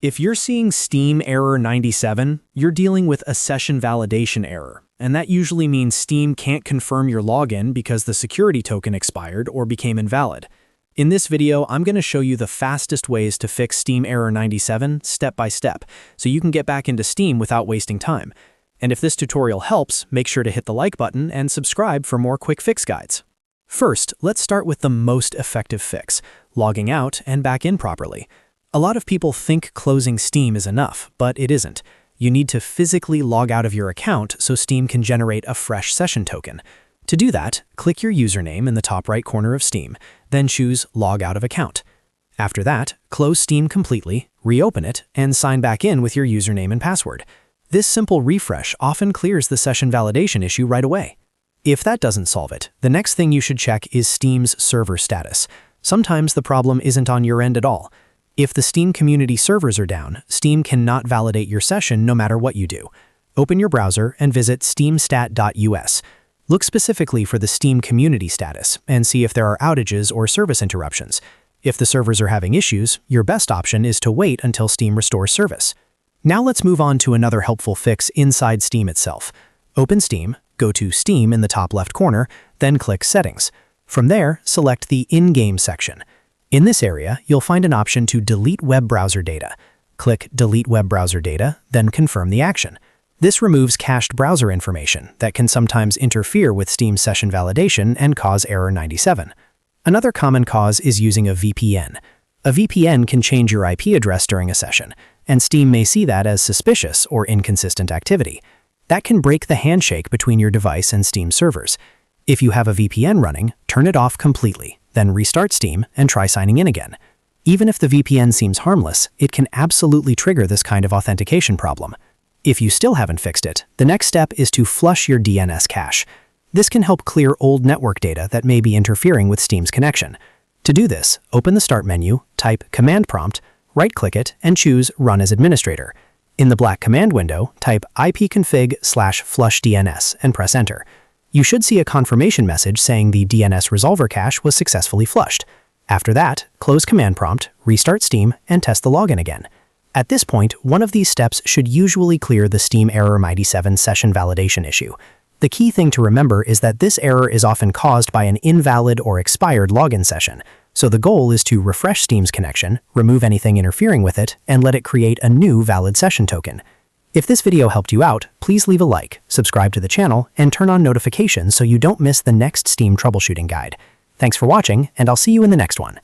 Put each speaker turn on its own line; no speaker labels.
If you're seeing Steam error 97, you're dealing with a session validation error, and that usually means Steam can't confirm your login because the security token expired or became invalid. In this video, I'm going to show you the fastest ways to fix Steam error 97 step by step, so you can get back into Steam without wasting time. And if this tutorial helps, make sure to hit the like button and subscribe for more quick fix guides. First, let's start with the most effective fix, logging out and back in properly. A lot of people think closing Steam is enough, but it isn't. You need to physically log out of your account so Steam can generate a fresh session token. To do that, click your username in the top right corner of Steam, then choose Log Out of Account. After that, close Steam completely, reopen it, and sign back in with your username and password. This simple refresh often clears the session validation issue right away. If that doesn't solve it, the next thing you should check is Steam's server status. Sometimes the problem isn't on your end at all. If the Steam community servers are down, Steam cannot validate your session no matter what you do. Open your browser and visit steamstat.us. Look specifically for the Steam community status and see if there are outages or service interruptions. If the servers are having issues, your best option is to wait until Steam restores service. Now let's move on to another helpful fix inside Steam itself. Open Steam, go to Steam in the top left corner, then click Settings. From there, select the In-Game section. In this area, you'll find an option to delete web browser data. Click Delete Web Browser Data, then confirm the action. This removes cached browser information that can sometimes interfere with Steam's session validation and cause error 97. Another common cause is using a VPN. A VPN can change your IP address during a session, and Steam may see that as suspicious or inconsistent activity. That can break the handshake between your device and Steam servers. If you have a VPN running, turn it off completely, then restart Steam and try signing in again. Even if the VPN seems harmless, it can absolutely trigger this kind of authentication problem. If you still haven't fixed it, the next step is to flush your DNS cache. This can help clear old network data that may be interfering with Steam's connection. To do this, open the Start menu, type Command Prompt, right-click it, and choose Run as Administrator. In the black command window, type ipconfig/flushdns and press Enter. You should see a confirmation message saying the DNS resolver cache was successfully flushed. After that, close Command Prompt, restart Steam, and test the login again. At this point, one of these steps should usually clear the Steam error 97 session validation issue. The key thing to remember is that this error is often caused by an invalid or expired login session, so the goal is to refresh Steam's connection, remove anything interfering with it, and let it create a new valid session token. If this video helped you out, please leave a like, subscribe to the channel, and turn on notifications so you don't miss the next Steam troubleshooting guide. Thanks for watching, and I'll see you in the next one.